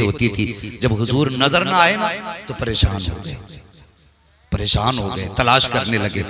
होती थी, जब हुजूर नजर ना आए ना तो परेशान हो गए, परेशान हो गए, तलाश करने लगे,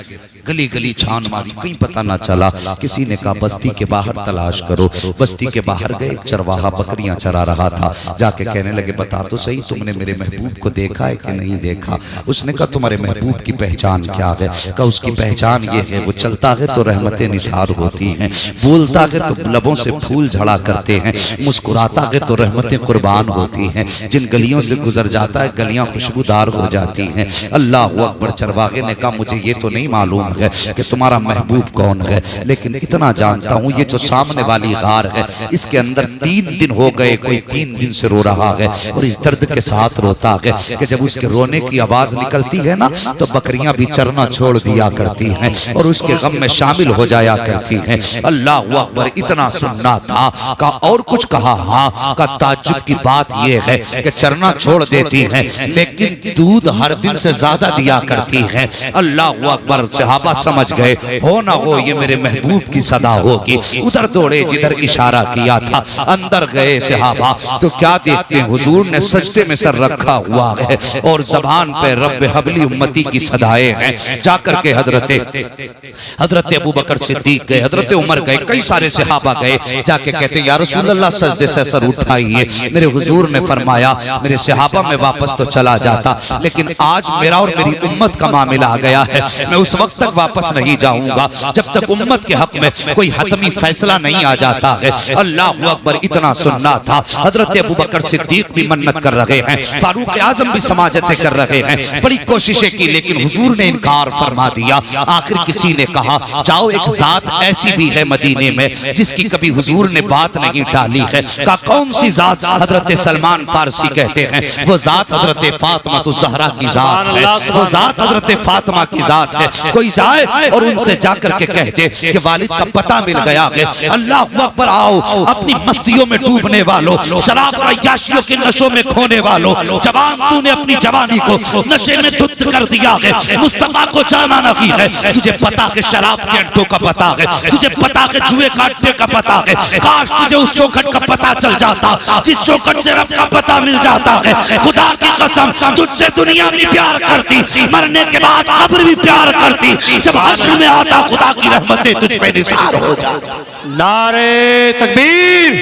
गली गली छान मारी, कहीं पता ना चला। किसी ने कहा बस्ती के बाहर तलाश करो। बस्ती के बाहर गए, चरवाहा बकरियां चरा रहा था, जाके कहने लगे बता तो सही तुमने मेरे महबूब को देखा है कि नहीं देखा। उसने कहा तुम्हारे महबूब की पहचान क्या है? कहा उसकी पहचान ये है, वो चलता है तो रहमतें निसार होती हैं, बोलता है तो लबों से फूल झड़ा करते हैं, मुस्कुराता है तो रहमतें कुर्बान होती हैं, जिन गलियों से गुजर जाता है गलियां खुशबूदार हो जाती हैं। अल्लाह अकबर। चरवाहे ने कहा मुझे ये तो नहीं मालूम है कि तुम्हारा महबूब कौन है, लेकिन इतना जानता हूँ ये जो सामने वाली गार है इसके अंदर 3 दिन हो गए, कोई 3 दिन से रो रहा है और इस दर्द के साथ रोता है कि जब उसके रोने की आवाज निकलती है ना तो बकरियां भी चरना छोड़ दिया करती हैं और उसके गम में शामिल हो जाया करती हैं। अल्लाह अकबर। इतना सुनना था का और कुछ कहा? हाँ का ताज्जुब की बात यह है कि चरना छोड़ देती हैं लेकिन दूध हर दिन से ज्यादा दिया करती है। अल्लाह अकबर। सहाबा समझ गए हो ना हो ये मेरे महबूब की सदा होगी, उधर दौड़े जिधर इशारा किया था, अंदर गए सहाबा तो क्या देखते हैं हुजूर ने सजदे में सर रखा हुआ है और जबान पे रब्बे हबली उम्मती की सदाएं हैं। जाकर के हजरत अबू बकर सिद्दीक गए, हजरत उमर गए, कई सारे सहाबा गए, जाके कहते या रसूल अल्लाह सजदे से सर उठाइए। मेरे हुजूर ने फरमाया मेरे सहाबा में वापस तो चला जाता लेकिन आज मेरा और मेरी उम्मत का मामला आ गया है, मैं उस वक्त तक वापस नहीं जाऊंगा जब तक उम्मत के हक में कोई हतमी फैसला नहीं आ जाता है। अल्लाह अकबर। इतना सुनना था। हजरत अबू बकर सिद्दीक भी मन्नत कर रहे हैं, फारूक आजम भी समाजतें कर रहे हैं, बड़ी कोशिशें की लेकिन हुजूर ने इनकार फरमा दिया। आखिर किसी ने कहा जाओ एक जात ऐसी भी है मदीने में जिसकी कभी हुजूर ने बात नहीं टाली है। का कौन सी जात? हजरत सलमान फारसी कहते हैं वो जात हजरत फातिमा ज़हरा की जात है, वो जात हजरत फातिमा की जात है। कोई जाए और उनसे जाकर के कहते कि वालिद का पता मिल गया है। अल्लाह अकबर। आओ अपनी मस्तियों में डूबने वालों, शराब और अय्याशियों के नशों में खोने वालों, जवान तूने अपनी जवानी को नशे में धुत कर दिया है, मुस्तफा को जाना नहीं है, तुझे पता है शराब के अड्डों का पता है, तुझे पता है जुए काटने का पता है, काश तुझे उस चौखट का पता चल जाता जिस चौखट से रब का पता मिल जाता है। खुदा की कसम तुझसे दुनिया भी प्यार करती, मरने के बाद कब्र भी प्यार करती, जब हश्र में आता खुदा की रहमतें तुझ पे निसार हो जाती। नारे तकबीर,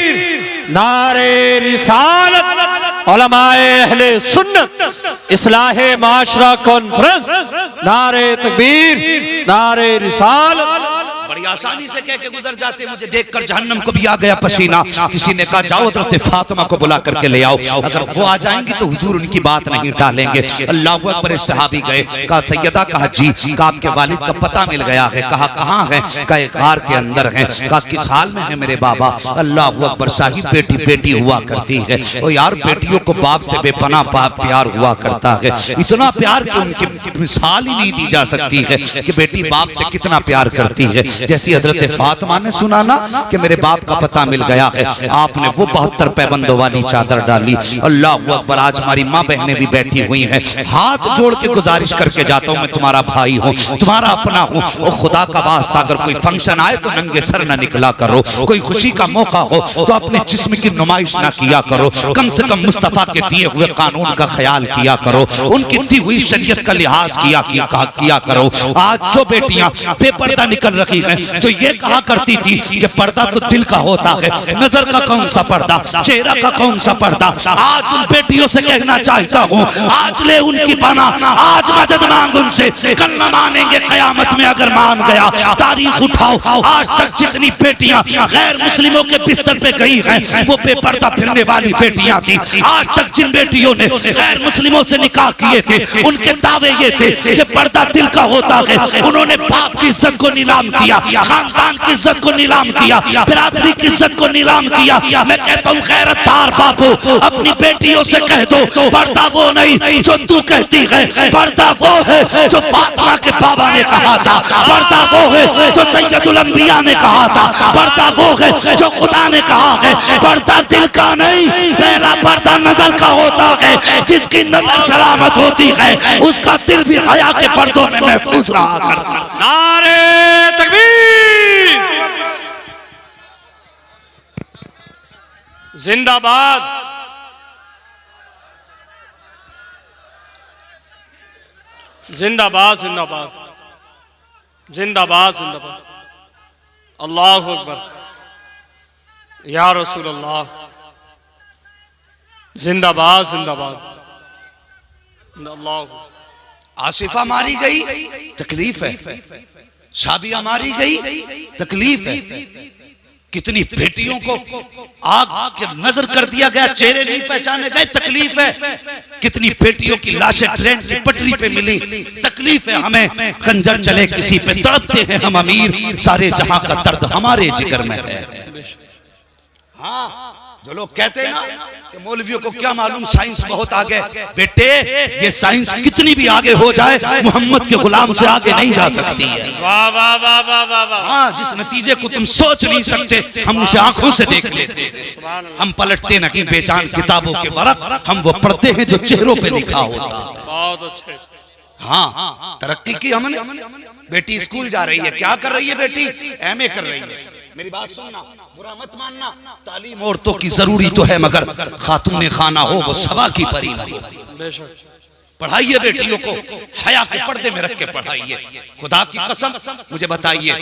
नारे रिसालत, उलमाए अहले सुन्नत इस्लाहे माशरा कॉन्फ्रेंस, नारे तकबीर, नारे रिसालत। बड़ी आसानी से कह के गुजर जाते, मुझे देखकर जहन्नम को भी आ गया पसीना। किसी ने कहा जाओ हज़रत फातिमा को बुला करके ले आओ, अगर वो आ जाएंगी तो हुजूर उनकी बात नहीं टालेंगे। अल्लाह अकबर। सहाबी गए, कहा सैयदा, कहा जी, कहा आपके वालिद का पता मिल गया है। कहा कहाँ है? कहा गार के अंदर है। कहा किस हाल में है मेरे बाबा? अल्लाह अकबर। साहिब बेटी बेटी हुआ करती है और यार बेटियों को बाप से बेपना प्यार हुआ करता है, इतना प्यार कि उनकी मिसाल ही नहीं दी जा सकती है कि बेटी बाप से कितना प्यार करती है। जैसी हजरत फातिमा ने सुना ना कि मेरे बाप का पता मिल गया है, आपने वो 72 पैबंदों वाली चादर डाली। अल्लाह अकबर। आज हमारी माँ बहनें भी बैठी हुई हैं, हाथ जोड़ के गुजारिश करके जाता हूँ मैं तुम्हारा भाई हूँ, तुम्हारा अपना हूँ, और खुदा का वास्ता अगर कोई फंक्शन आए तो नंगे सर न निकला करो, कोई खुशी का मौका हो तो अपने जिस्म की नुमाइश ना किया करो, कम से कम मुस्तफा के दिए हुए कानून का ख्याल किया करो, उनकी दी हुई शरीयत का लिहाज किया करो। आज जो बेटियां बेपर्दा निकल रही हैं, जो ये कहा करती थी कि पर्दा तो दिल का होता है, नजर का कौन सा पर्दा, चेहरा का कौन सा पर्दा, आज उन बेटियों से कहना चाहता हूँ आज ले उनकी बना, आज मदद मांग उनसे, कल न मानेंगे कयामत में अगर मान गया। तारीख उठाओ, आज तक जितनी बेटियां गैर मुस्लिमों के बिस्तर पे गई हैं वो बेपर्दा फिरने वाली बेटियां थी। आज तक जिन बेटियों ने गैर मुस्लिमों से निकाह किए थे उनके दावे ये थे कि पर्दा दिल का होता है, उन्होंने बाप की इज्जत को नीलाम किया, खानदान की इज्जत को नीलाम किया, बिरादरी की इज्जत को नीलाम किया। मैं कहता हूँ खैरतदार बापू अपनी बेटियों से कह दो पर्दा वो नहीं जो तू कहती है, पर्दा वो है जो फातिमा के बाबा ने कहा था, पर्दा वो है जो सैयदुल अंबिया ने कहा था, पर्दा वो है जो खुदा ने कहा है। पर्दा दिल का नहीं, पहला पर्दा नजर का होता है, जिसकी नजर सलामत होती है उसका दिल भी हया के पर्दों में महफूज रहा करता है। नारे तकबीर, जिंदाबाद, जिंदाबाद जिंदाबाद जिंदाबाद जिंदाबाद। अल्लाहु अकबर। या रसूल अल्लाह। जिंदाबाद जिंदाबाद। अल्लाह। आसिफा मारी गई, तकलीफ है। शाबिया मारी गई, तकलीफ है। कितनी बेटियों को आग के नजर कर दिया गया, चेहरे नहीं पहचाने गए, तकलीफ है। कितनी बेटियों की लाशें ट्रेन की पटरी पे मिली, तकलीफ है। हमें खंजर चले किसी पे, तड़पते हैं हम अमीर, सारे जहां का दर्द हमारे जिगर में है। हाँ, जो लोग कहते हैं ना कि मौलवियों को क्या मालूम, साइंस बहुत आगे। बेटे, ये साइंस कितनी भी आगे हो जाए, मोहम्मद के गुलाम से आगे नहीं जा सकती है। वाह वाह वाह वाह वाह वाह। हाँ, जिस नतीजे को तुम सोच नहीं सकते, हम उसे आंखों से देख लेते। हम पलटते नहीं बेजान किताबों के वरक, हम वो पढ़ते हैं जो चेहरों पे लिखा होता। बहुत अच्छे। हाँ, तरक्की की हमने। बेटी स्कूल जा रही है, क्या कर रही है बेटी? एमए कर रही है। मेरी बात सुनना, बुरा मत मानना। तालीम औरतों की जरूरी तो है, मगर खातून खाना हो वो सवा की परी नहीं। पढ़ाइए बेटियों को, हया के पर्दे में रख के पढ़ाइए। खुदा की कसम मुझे बताइए,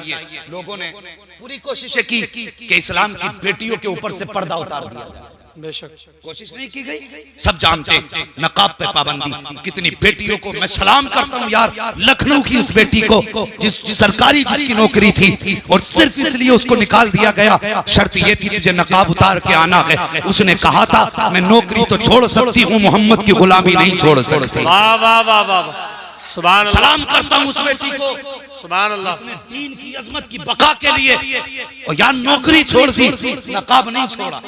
लोगों ने पूरी कोशिशें की कि इस्लाम की बेटियों के ऊपर से पर्दा उतार दिया। बेशक कोशिश नहीं की गई। सब जानते, नकाब पे पाबंदी। कितनी बेटियों को मैं सलाम करता हूँ यार, लखनऊ की उस बेटी को जिस सरकारी जिसकी नौकरी थी और सिर्फ इसलिए उसको निकाल दिया गया, शर्त ये थी तुझे नकाब उतार के आना है। उसने कहा था मैं नौकरी तो छोड़ सकती हूँ, मोहम्मद की गुलामी नहीं छोड़ सकती। वाह वाह वाह वाह। सुभान अल्लाह। सलाम करता हूँ उस बेटी को, सुभान अल्लाह। जिसने दीन की अजमत की बका के लिए और यार नौकरी छोड़ दी, नकाब नहीं छोड़ा।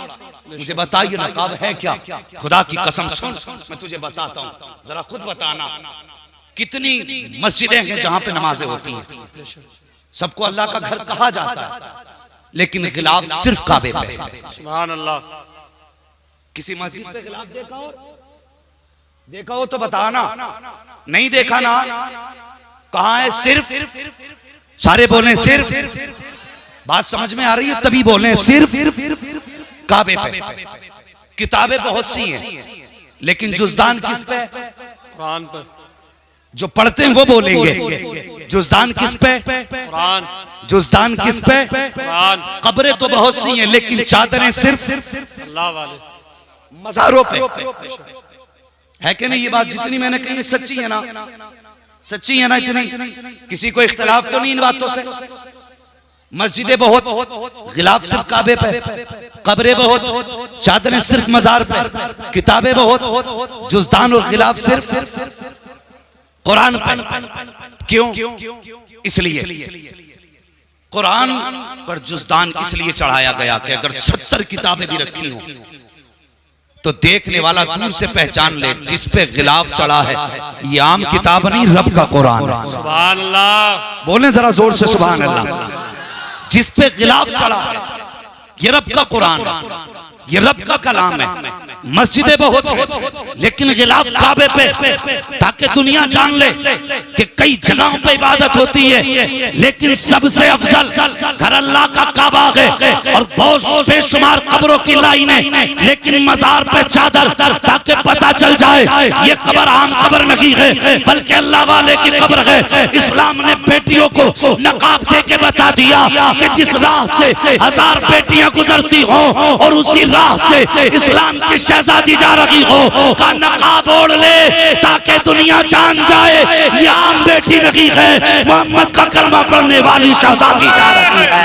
मुझे बताइए नकाब है क्या? खुदा की कसम सुन, मैं तुझे बताता हूँ, जरा खुद बताना। कितनी मस्जिदें हैं जहां पे नमाजें होती हैं, सबको अल्लाह का घर कहा जाता है, लेकिन गिलाफ सिर्फ काबे पे। सुभान अल्लाह। किसी मस्जिद पे गिलाफ देखा हो तो बताना। नहीं देखा ना? कहाँ है सिर्फ? सारे बोले सिर्फ। बात समझ में आ रही है? तभी बोले सिर्फ काबे पे। किताबें बहुत सी हैं, लेकिन जुज़दान किस पे? कुरान पे। जो पढ़ते हैं वो बोलेंगे जुज़दान किस पे? कुरान। जुज़दान किस पे? कुरान। कब्रें तो बहुत सी हैं, लेकिन चादरें सिर्फ अल्लाह वाले मज़ारों पे। है कि नहीं? ये बात जितनी मैंने कही सच्ची है ना? सच्ची है ना? इतनी किसी को इख्तिलाफ तो नहीं इन बातों से? मस्जिदें बहुत, गिलाफ सिर्फ काबे पे, कब्रें बहुत, चादरें सिर्फ मजार पे, किताबें बहुत, जुज़दान और गिलाफ सिर्फ कुरान पे। क्यों? इसलिए कुरान पर जुज़दान इसलिए चढ़ाया गया कि अगर 70 किताबें भी रखी हों तो देखने वाला दूर से पहचान ले जिस पे गिलाफ चढ़ा है ये आम किताब नहीं, रब का कुरान है। सुभान अल्लाह। बोले जरा जोर से सुभान अल्लाह। जिस पे गिलाफ चढ़ा ये रब का कुरान है, ये रब का कलाम है। मस्जिदें बहुत, लेकिन गिलाफ काबे पे, ताकि दुनिया जान ले कि कई जगहों पे इबादत होती है, लेकिन सबसे अफजल घर अल्लाह का काबा है। और बहुत बेशुमार कब्रों की लाइनें, लेकिन मजार पे चादर, ताकि पता चल जाए ये कब्र आम कब्र नहीं है, बल्कि अल्लाह वाले की कब्र है। इस्लाम ने बेटियों को नकाब दे के बता दिया कि जिस राह से 1000 बेटियां गुजरती हो और उसी राह से इस्लाम की शहजादी जा रही हो, का नकाब ओढ़ ले ताकि दुनिया जान जाए ये आम बेटी नहीं है, मोहम्मद का कलमा पढ़ने वाली शहजादी जा रही है।